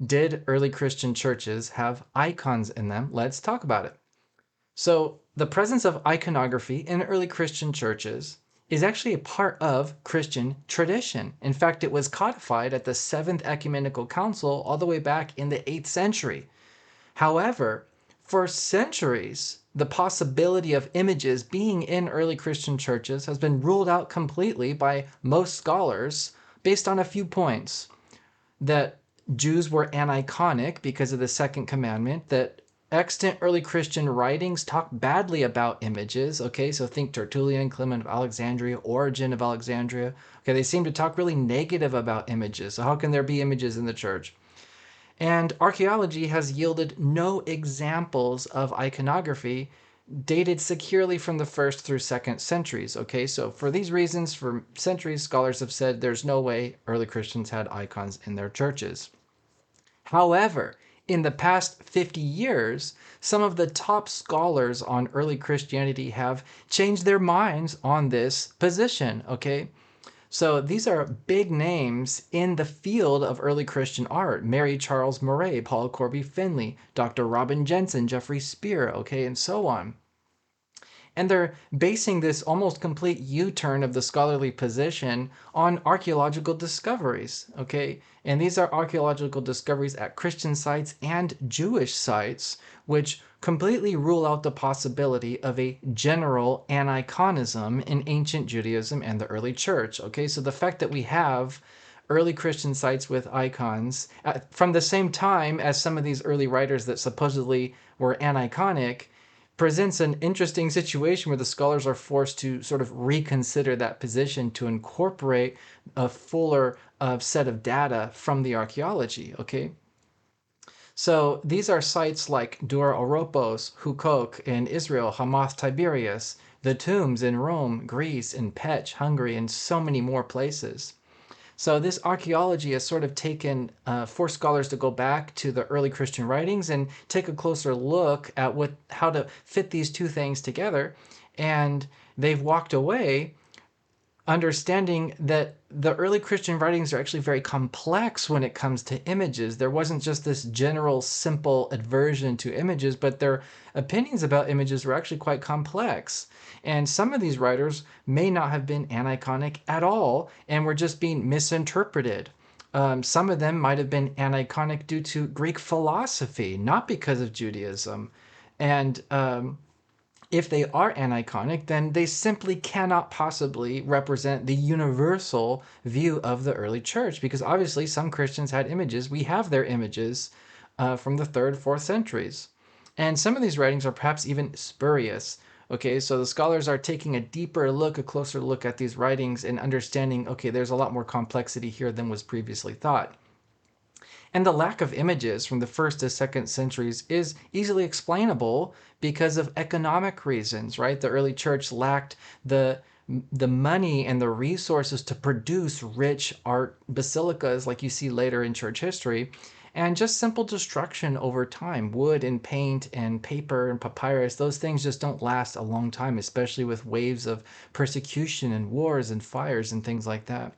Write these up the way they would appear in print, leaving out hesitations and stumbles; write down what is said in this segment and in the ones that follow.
Did early Christian churches have icons in them? Let's talk about it. So, the presence of iconography in early Christian churches is actually a part of Christian tradition. In fact, it was codified at the Seventh Ecumenical Council all the way back in the 8th century. However, for centuries, the possibility of images being in early Christian churches has been ruled out completely by most scholars based on a few points. That Jews were aniconic because of the second commandment, that extant early Christian writings talk badly about images. Okay, so think Tertullian, Clement of Alexandria, Origen of Alexandria. Okay, they seem to talk really negative about images. So how can there be images in the church? And archaeology has yielded no examples of iconography dated securely from the 1st through 2nd centuries. Okay, so for these reasons, for centuries, scholars have said there's no way early Christians had icons in their churches. However, in the past 50 years, some of the top scholars on early Christianity have changed their minds on this position. Okay, so these are big names in the field of early Christian art. Mary Charles Murray, Paul Corby Finley, Dr. Robin Jensen, Jeffrey Spear, okay, and so on. And they're basing this almost complete U-turn of the scholarly position on archaeological discoveries, okay? And these are archaeological discoveries at Christian sites and Jewish sites, which completely rule out the possibility of a general aniconism in ancient Judaism and the early church, okay? So the fact that we have early Christian sites with icons from the same time as some of these early writers that supposedly were aniconic presents an interesting situation where the scholars are forced to sort of reconsider that position to incorporate a fuller set of data from the archaeology, okay? So these are sites like Dura Europos, Hukok in Israel, Hamath Tiberias, the tombs in Rome, Greece, in Pech, Hungary, and so many more places. So this archaeology has sort of taken for scholars to go back to the early Christian writings and take a closer look at how to fit these two things together. And they've walked away understanding that the early Christian writings are actually very complex when it comes to images. There wasn't just this general simple aversion to images, but their opinions about images were actually quite complex. And some of these writers may not have been aniconic at all and were just being misinterpreted. Some of them might have been aniconic due to Greek philosophy, not because of Judaism. And if they are aniconic, then they simply cannot possibly represent the universal view of the early church, because obviously some Christians had images. We have their images from the 3rd, 4th centuries. And some of these writings are perhaps even spurious. Okay, so the scholars are taking a deeper look, a closer look at these writings and understanding, okay, there's a lot more complexity here than was previously thought. And the lack of images from the 1st to 2nd centuries is easily explainable because of economic reasons, right? The early church lacked the money and the resources to produce rich art basilicas like you see later in church history, and just simple destruction over time. Wood and paint and paper and papyrus, those things just don't last a long time, especially with waves of persecution and wars and fires and things like that.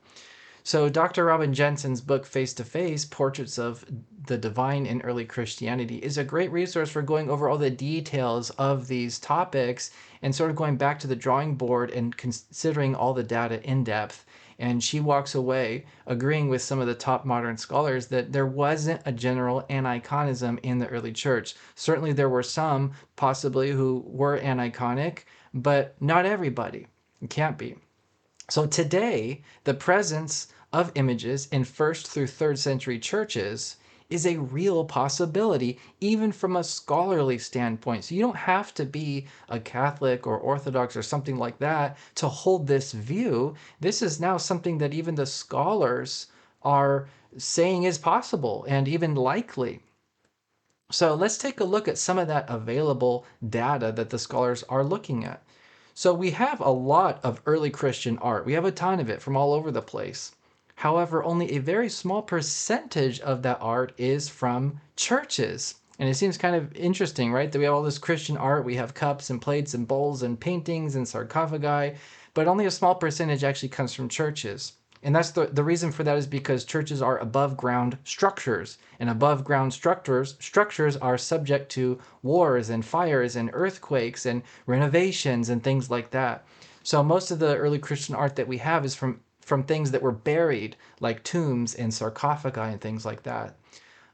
So Dr. Robin Jensen's book, Face to Face, Portraits of the Divine in Early Christianity, is a great resource for going over all the details of these topics and sort of going back to the drawing board and considering all the data in depth. And she walks away agreeing with some of the top modern scholars that there wasn't a general aniconism in the early church. Certainly there were some possibly who were aniconic, but not everybody. It can't be. So today, the presence of images in 1st through 3rd century churches is a real possibility, even from a scholarly standpoint. So you don't have to be a Catholic or Orthodox or something like that to hold this view. This is now something that even the scholars are saying is possible and even likely. So let's take a look at some of that available data that the scholars are looking at. So we have a lot of early Christian art. We have a ton of it from all over the place. However, only a very small percentage of that art is from churches. And it seems kind of interesting, right? That we have all this Christian art. We have cups and plates and bowls and paintings and sarcophagi, but only a small percentage actually comes from churches. And that's the reason for that is because churches are above ground structures, and above ground structures are subject to wars and fires and earthquakes and renovations and things like that. So most of the early Christian art that we have is from things that were buried, like tombs and sarcophagi and things like that.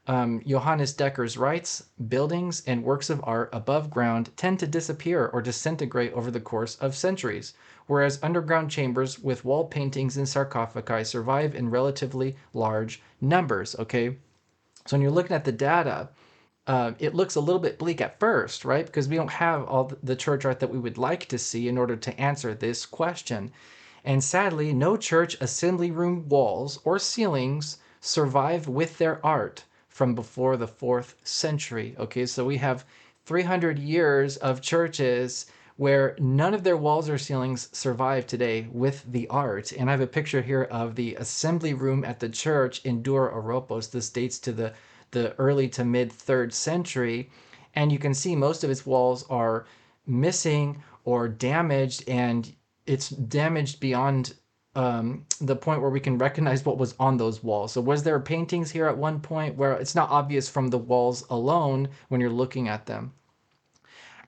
Johannes Deckers writes, buildings and works of art above ground tend to disappear or disintegrate over the course of centuries, whereas underground chambers with wall paintings and sarcophagi survive in relatively large numbers. Okay, so when you're looking at the data, it looks a little bit bleak at first, right? Because we don't have all the church art that we would like to see in order to answer this question. And sadly, no church assembly room walls or ceilings survive with their art from before the 4th century. Okay, so we have 300 years of churches where none of their walls or ceilings survive today with the art. And I have a picture here of the assembly room at the church in Dura Europos. This dates to the early to mid 3rd century. And you can see most of its walls are missing or damaged, and it's damaged beyond the point where we can recognize what was on those walls. So was there paintings here at one point where it's not obvious from the walls alone when you're looking at them?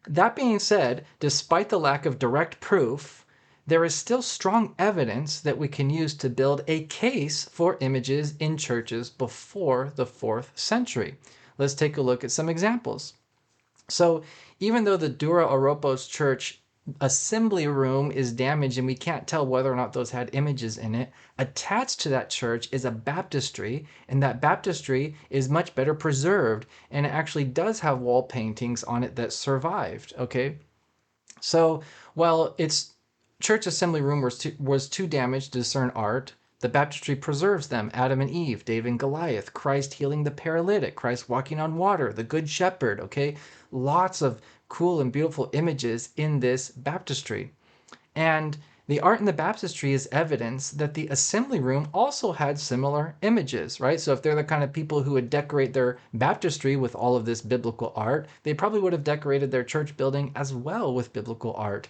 That being said, despite the lack of direct proof, there is still strong evidence that we can use to build a case for images in churches before the 4th century. Let's take a look at some examples. So even though the Dura Europos church assembly room is damaged and we can't tell whether or not those had images in it, attached to that church is a baptistry, and that baptistry is much better preserved, and it actually does have wall paintings on it that survived. Okay, so while its church assembly room was too damaged to discern art, the baptistry preserves them: Adam and Eve, David and Goliath, Christ healing the paralytic, Christ walking on water, the good shepherd. Okay, lots of cool and beautiful images in this baptistry. And the art in the baptistry is evidence that the assembly room also had similar images, right? So if they're the kind of people who would decorate their baptistry with all of this biblical art, they probably would have decorated their church building as well with biblical art.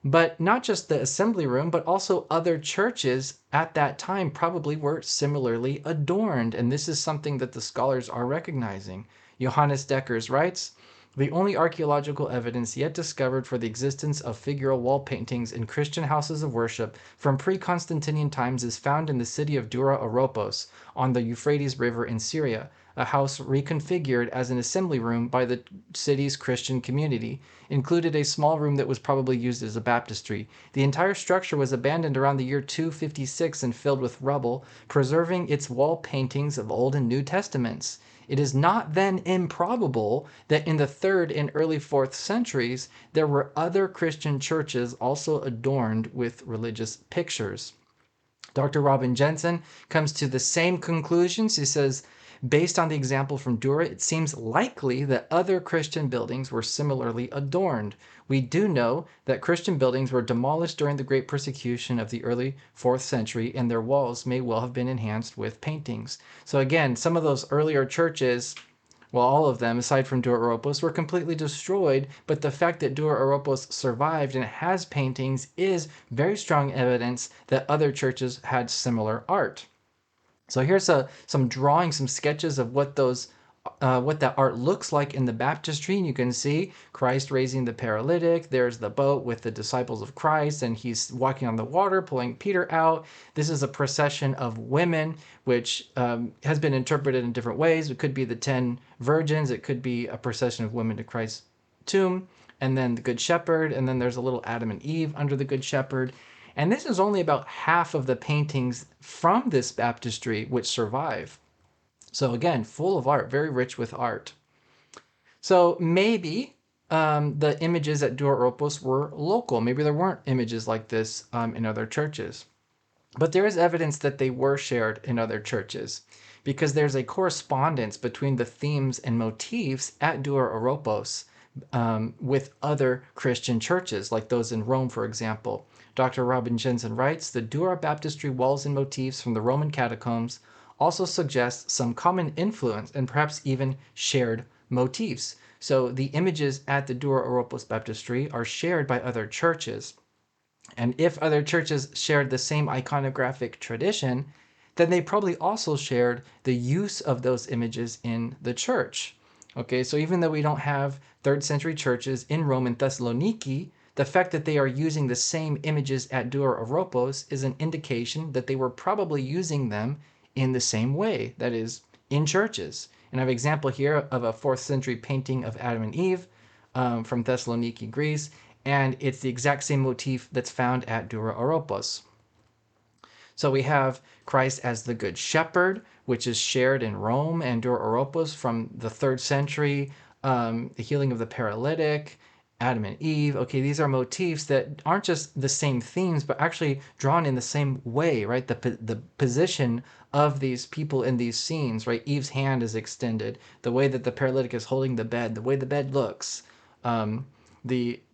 But not just the assembly room, but also other churches at that time probably were similarly adorned. And this is something that the scholars are recognizing. Johannes Deckers writes, the only archaeological evidence yet discovered for the existence of figural wall paintings in Christian houses of worship from pre-Constantinian times is found in the city of Dura Europos on the Euphrates River in Syria, a house reconfigured as an assembly room by the city's Christian community. Included a small room that was probably used as a baptistry. The entire structure was abandoned around the year 256 and filled with rubble, preserving its wall paintings of Old and New Testaments. It is not then improbable that in the 3rd and early 4th centuries, there were other Christian churches also adorned with religious pictures. Dr. Robin Jensen comes to the same conclusions. He says, based on the example from Dura, it seems likely that other Christian buildings were similarly adorned. We do know that Christian buildings were demolished during the Great Persecution of the early 4th century, and their walls may well have been enhanced with paintings. So again, some of those earlier churches, well, all of them, aside from Dura Europos, were completely destroyed, but the fact that Dura Europos survived and has paintings is very strong evidence that other churches had similar art. So here's some drawings, some sketches of what that art looks like in the baptistry. And you can see Christ raising the paralytic. There's the boat with the disciples of Christ, and he's walking on the water, pulling Peter out. This is a procession of women, which has been interpreted in different ways. It could be the 10 virgins. It could be a procession of women to Christ's tomb, and then the Good Shepherd, and then there's a little Adam and Eve under the Good Shepherd. And this is only about half of the paintings from this baptistry which survive. So again, full of art, very rich with art. So maybe the images at Dura Europos were local. Maybe there weren't images like this in other churches. But there is evidence that they were shared in other churches, because there's a correspondence between the themes and motifs at Dura Europos with other Christian churches, like those in Rome, for example. Dr. Robin Jensen writes, the Dura baptistry walls and motifs from the Roman catacombs also suggest some common influence and perhaps even shared motifs. So the images at the Dura Europos baptistry are shared by other churches. And if other churches shared the same iconographic tradition, then they probably also shared the use of those images in the church. Okay, so even though we don't have third century churches in Rome and Thessaloniki, the fact that they are using the same images at Dura Europos is an indication that they were probably using them in the same way, that is, in churches. And I have an example here of a 4th century painting of Adam and Eve from Thessaloniki, Greece, and it's the exact same motif that's found at Dura Europos. So we have Christ as the Good Shepherd, which is shared in Rome and Dura Europos from the 3rd century, the healing of the paralytic, Adam and Eve. Okay, these are motifs that aren't just the same themes, but actually drawn in the same way, right? The position of these people in these scenes, right? Eve's hand is extended, the way that the paralytic is holding the bed, the way the bed looks,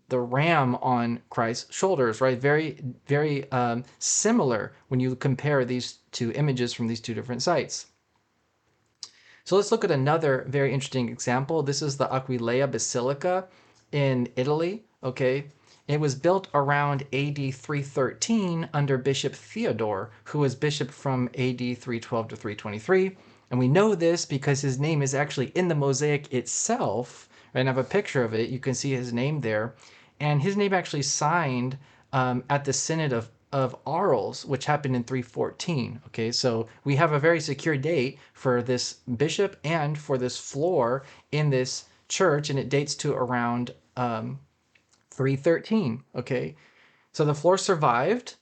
the ram on Christ's shoulders, right? Very, very similar when you compare these two images from these two different sites. So let's look at another very interesting example. This is the Aquileia Basilica in Italy, okay? It was built around AD 313 under Bishop Theodore, who was bishop from AD 312 to 323. And we know this because his name is actually in the mosaic itself. Right? And I have a picture of it. You can see his name there. And his name actually signed at the Synod of Arles, which happened in 314. Okay, so we have a very secure date for this bishop and for this floor in this church, and it dates to around 313. Okay, so the floor survived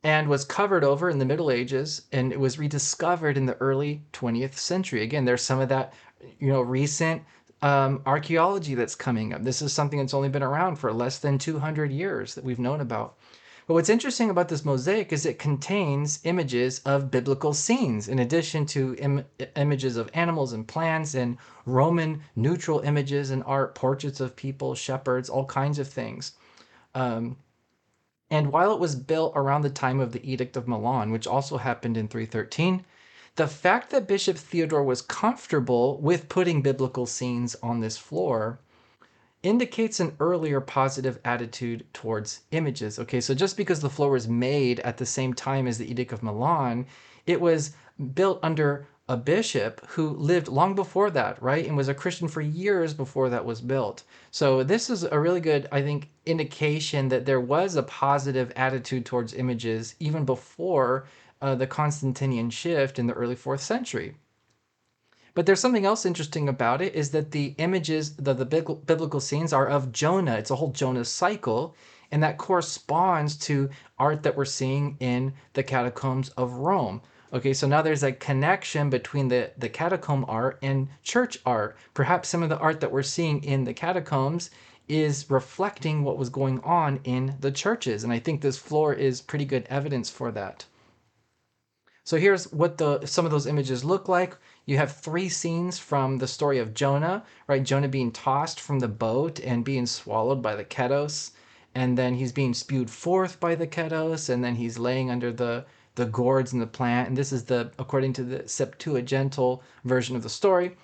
and was covered over in the Middle Ages, and it was rediscovered in the early 20th century. Again, there's some of that, recent archaeology that's coming up. This is something that's only been around for less than 200 years that we've known about. But what's interesting about this mosaic is it contains images of biblical scenes, in addition to images of animals and plants and Roman neutral images and art, portraits of people, shepherds, all kinds of things. And while it was built around the time of the Edict of Milan, which also happened in 313, the fact that Bishop Theodore was comfortable with putting biblical scenes on this floor indicates an earlier positive attitude towards images. Okay, so just because the floor was made at the same time as the Edict of Milan, it was built under a bishop who lived long before that, right? And was a Christian for years before that was built. So this is a really good, I think, indication that there was a positive attitude towards images even before the Constantinian shift in the early 4th century. But there's something else interesting about it is that the images, the biblical scenes are of Jonah. It's a whole Jonah cycle, and that corresponds to art that we're seeing in the catacombs of Rome. Okay, so now there's a connection between the catacomb art and church art. Perhaps some of the art that we're seeing in the catacombs is reflecting what was going on in the churches. And I think this floor is pretty good evidence for that. So here's what some of those images look like. You have 3 scenes from the story of Jonah, right? Jonah being tossed from the boat and being swallowed by the ketos, and then he's being spewed forth by the ketos, and then he's laying under the gourds in the plant. And this is according to the Septuagintal version of the story.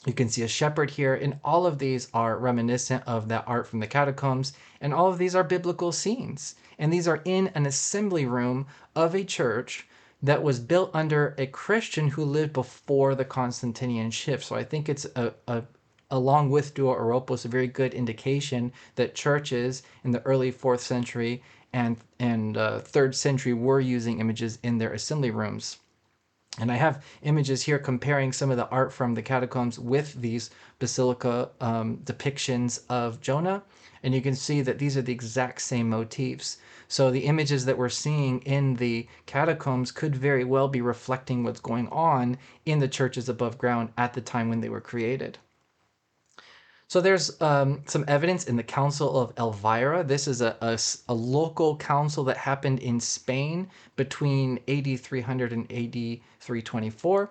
You can see a shepherd here, and all of these are reminiscent of that art from the catacombs, and all of these are biblical scenes. And these are in an assembly room of a church that was built under a Christian who lived before the Constantinian shift. So I think it's along with Dura Europos, a very good indication that churches in the early 4th century and 3rd century were using images in their assembly rooms. And I have images here comparing some of the art from the catacombs with these basilica depictions of Jonah. And you can see that these are the exact same motifs. So the images that we're seeing in the catacombs could very well be reflecting what's going on in the churches above ground at the time when they were created. So there's some evidence in the Council of Elvira. This is a local council that happened in Spain between AD 300 and AD 324.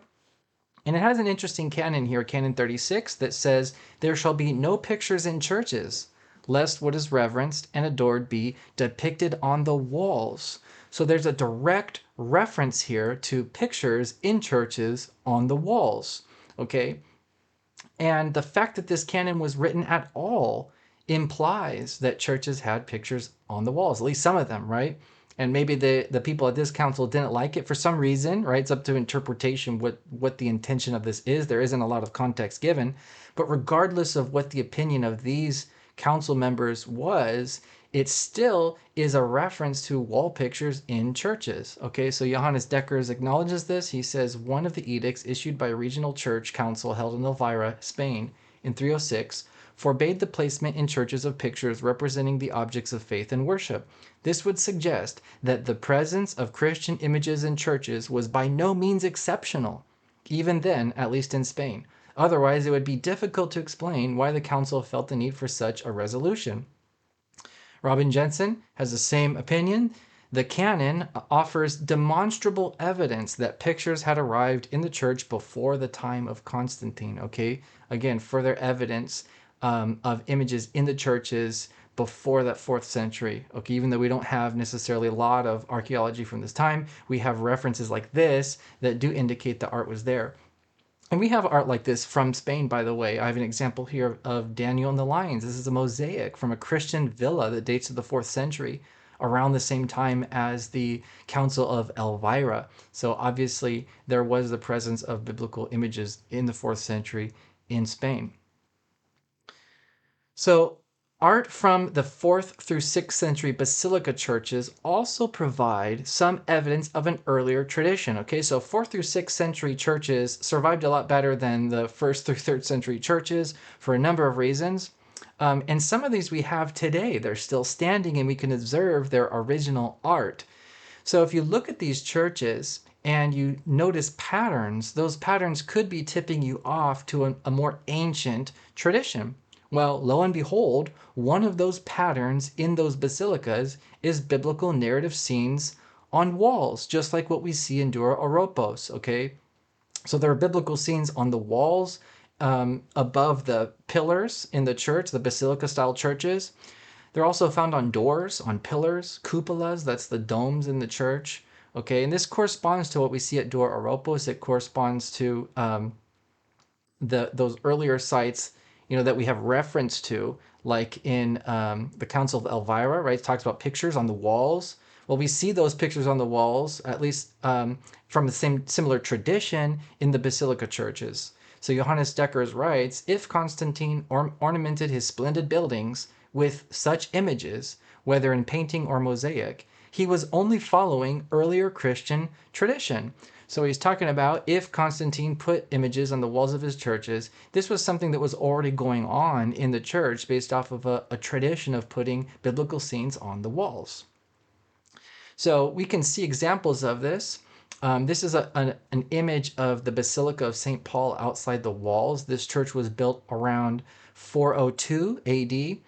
And it has an interesting canon here, Canon 36, that says, "There shall be no pictures in churches, lest what is reverenced and adored be depicted on the walls." So there's a direct reference here to pictures in churches on the walls, okay? And the fact that this canon was written at all implies that churches had pictures on the walls, at least some of them, right? And maybe the people at this council didn't like it for some reason, right? It's up to interpretation what the intention of this is. There isn't a lot of context given. But regardless of what the opinion of these council members was, it still is a reference to wall pictures in churches. Okay, so Johannes Deckers acknowledges this. He says one of the edicts issued by a regional church council held in Elvira, Spain, in 306 forbade the placement in churches of pictures representing the objects of faith and worship. This would suggest that the presence of Christian images in churches was by no means exceptional, even then, at least in Spain. Otherwise, it would be difficult to explain why the council felt the need for such a resolution. Robin Jensen has the same opinion. The canon offers demonstrable evidence that pictures had arrived in the church before the time of Constantine. Okay, again, further evidence of images in the churches before that 4th century. Okay, even though we don't have necessarily a lot of archaeology from this time, we have references like this that do indicate the art was there. And we have art like this from Spain, by the way. I have an example here of Daniel and the Lions. This is a mosaic from a Christian villa that dates to the 4th century, around the same time as the Council of Elvira. So obviously there was the presence of biblical images in the 4th century in Spain. So art from the 4th through 6th century basilica churches also provide some evidence of an earlier tradition. Okay, so 4th through 6th century churches survived a lot better than the 1st through 3rd century churches for a number of reasons. And some of these we have today. They're still standing and we can observe their original art. So if you look at these churches and you notice patterns, those patterns could be tipping you off to a more ancient tradition. Well, lo and behold, one of those patterns in those basilicas is biblical narrative scenes on walls, just like what we see in Dura Europos, okay? So there are biblical scenes on the walls above the pillars in the church, the basilica-style churches. They're also found on doors, on pillars, cupolas, that's the domes in the church, okay? And this corresponds to what we see at Dura Europos. It corresponds to those earlier sites, that we have reference to, like in the Council of Elvira, right? It talks about pictures on the walls. Well, we see those pictures on the walls, at least from the similar tradition in the basilica churches. So Johannes Deckers writes, if Constantine ornamented his splendid buildings with such images, whether in painting or mosaic, he was only following earlier Christian tradition. So he's talking about if Constantine put images on the walls of his churches, this was something that was already going on in the church based off of a tradition of putting biblical scenes on the walls. So we can see examples of this. This is an image of the Basilica of St. Paul outside the walls. This church was built around 402 AD,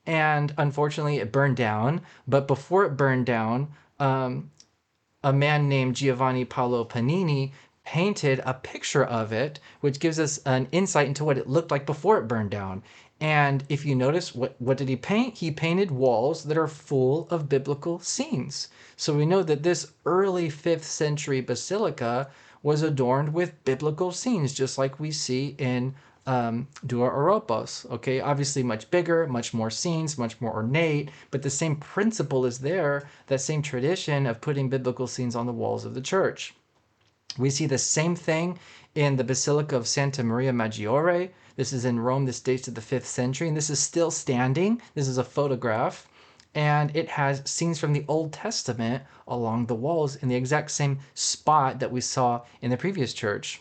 and unfortunately it burned down. But before it burned down, a man named Giovanni Paolo Panini painted a picture of it, which gives us an insight into what it looked like before it burned down. And if you notice, what did he paint? He painted walls that are full of biblical scenes. So we know that this early 5th century basilica was adorned with biblical scenes, just like we see in Dura Europos. Okay, obviously much bigger, much more scenes, much more ornate, but the same principle is there, that same tradition of putting biblical scenes on the walls of the church. We see the same thing in the Basilica of Santa Maria Maggiore. This is in Rome. This dates to the 5th century, and this is still standing. This is a photograph, and it has scenes from the Old Testament along the walls in the exact same spot that we saw in the previous church.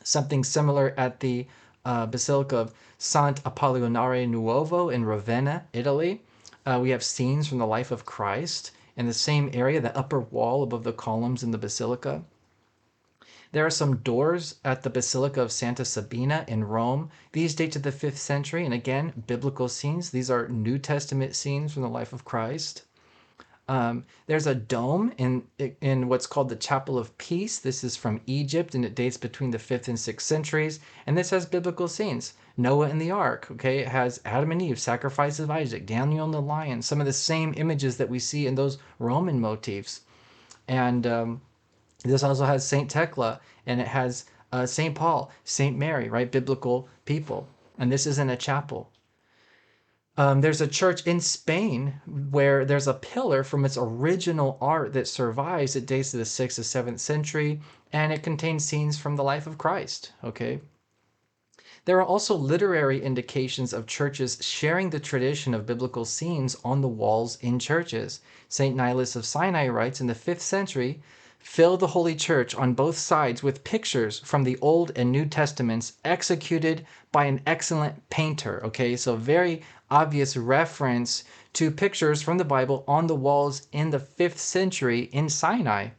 Something similar at the Basilica of Sant Apollonare Nuovo in Ravenna, Italy. We have scenes from the life of Christ in the same area, the upper wall above the columns in the basilica. There are some doors at the Basilica of Santa Sabina in Rome. These date to the 5th century, and again, biblical scenes. These are New Testament scenes from the life of Christ. There's a dome in what's called the Chapel of Peace. This is from Egypt, and it dates between the 5th and 6th centuries. And this has biblical scenes. Noah and the ark, okay? It has Adam and Eve, sacrifice of Isaac, Daniel and the lion, some of the same images that we see in those Roman motifs. And this also has St. Thecla, and it has St. Paul, St. Mary, right? Biblical people. And this is in a chapel. There's a church in Spain where there's a pillar from its original art that survives. It dates to the 6th to 7th century, and it contains scenes from the life of Christ. Okay. There are also literary indications of churches sharing the tradition of biblical scenes on the walls in churches. St. Nilus of Sinai writes in the 5th century, fill the Holy Church on both sides with pictures from the Old and New Testaments executed by an excellent painter. Okay, so very obvious reference to pictures from the Bible on the walls in the 5th century in Sinai.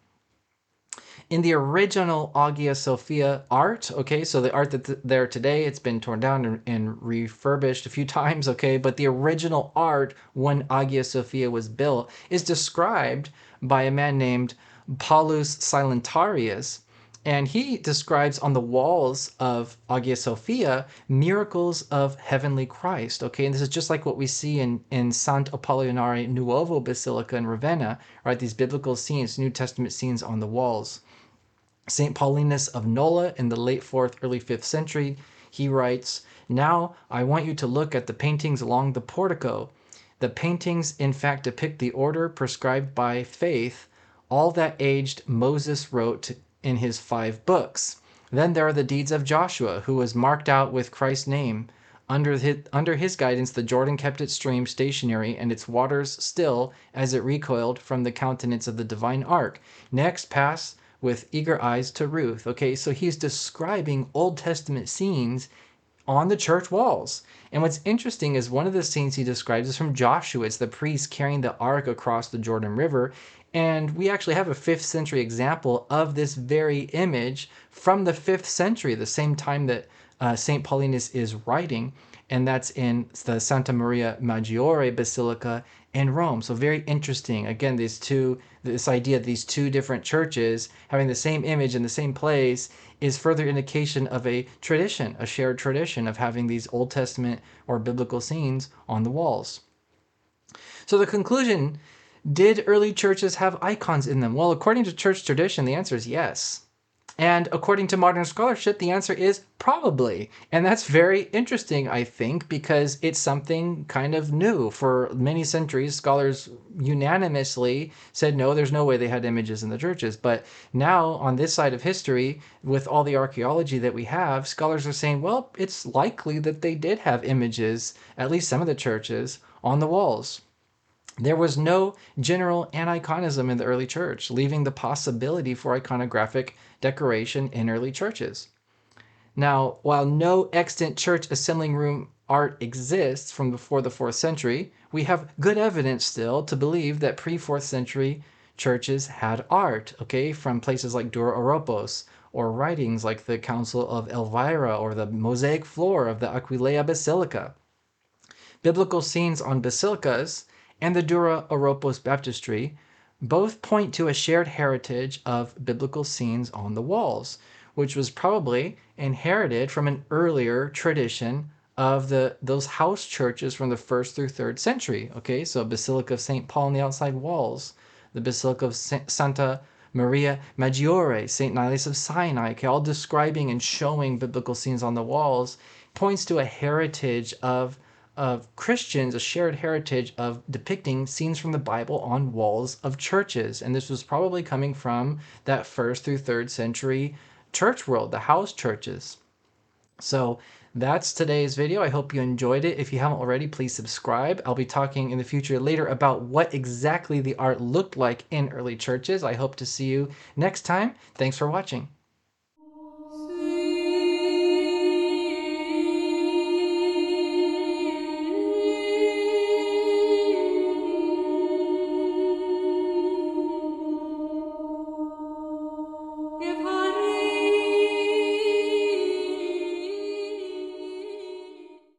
In the original Hagia Sophia art, okay, so the art that's there today, it's been torn down and refurbished a few times, okay, but the original art when Hagia Sophia was built is described by a man named Paulus Silentarius, and he describes on the walls of Hagia Sophia miracles of heavenly Christ. Okay, and this is just like what we see in Sant Apollinare Nuovo Basilica in Ravenna, right? These biblical scenes, New Testament scenes on the walls. St. Paulinus of Nola in the late 4th, early 5th century, he writes, now I want you to look at the paintings along the portico. The paintings in fact depict the order prescribed by faith, all that aged Moses wrote in his 5 books. Then there are the deeds of Joshua, who was marked out with Christ's name. Under his guidance, the Jordan kept its stream stationary and its waters still as it recoiled from the countenance of the divine ark. Next, pass with eager eyes to Ruth. Okay, so he's describing Old Testament scenes on the church walls. And what's interesting is one of the scenes he describes is from Joshua. It's the priest carrying the ark across the Jordan River. And we actually have a 5th century example of this very image from the 5th century, the same time that St. Paulinus is writing. And that's in the Santa Maria Maggiore Basilica in Rome. So very interesting. Again, this idea of these two different churches having the same image in the same place is further indication of a tradition, a shared tradition of having these Old Testament or biblical scenes on the walls. So the conclusion, did early churches have icons in them? Well, according to church tradition, the answer is yes. And according to modern scholarship, the answer is probably. And that's very interesting, I think, because it's something kind of new. For many centuries, scholars unanimously said, no, there's no way they had images in the churches. But now, on this side of history, with all the archaeology that we have, scholars are saying, well, it's likely that they did have images, at least some of the churches, on the walls. There was no general aniconism in the early church, leaving the possibility for iconographic decoration in early churches. Now, while no extant church assembling room art exists from before the 4th century, we have good evidence still to believe that pre-4th century churches had art, okay, from places like Dura Europos, or writings like the Council of Elvira or the mosaic floor of the Aquileia Basilica. Biblical scenes on basilicas and the Dura Europos baptistry both point to a shared heritage of biblical scenes on the walls, which was probably inherited from an earlier tradition of those house churches from the 1st through 3rd century. Okay, so Basilica of St. Paul on the outside walls, the Basilica of Santa Maria Maggiore, St. Nilus of Sinai, okay, all describing and showing biblical scenes on the walls, points to a heritage of Christians, a shared heritage of depicting scenes from the Bible on walls of churches. And this was probably coming from that 1st through 3rd century church world, the house churches. So that's today's video. I hope you enjoyed it. If you haven't already, please subscribe. I'll be talking in the future later about what exactly the art looked like in early churches. I hope to see you next time. Thanks for watching.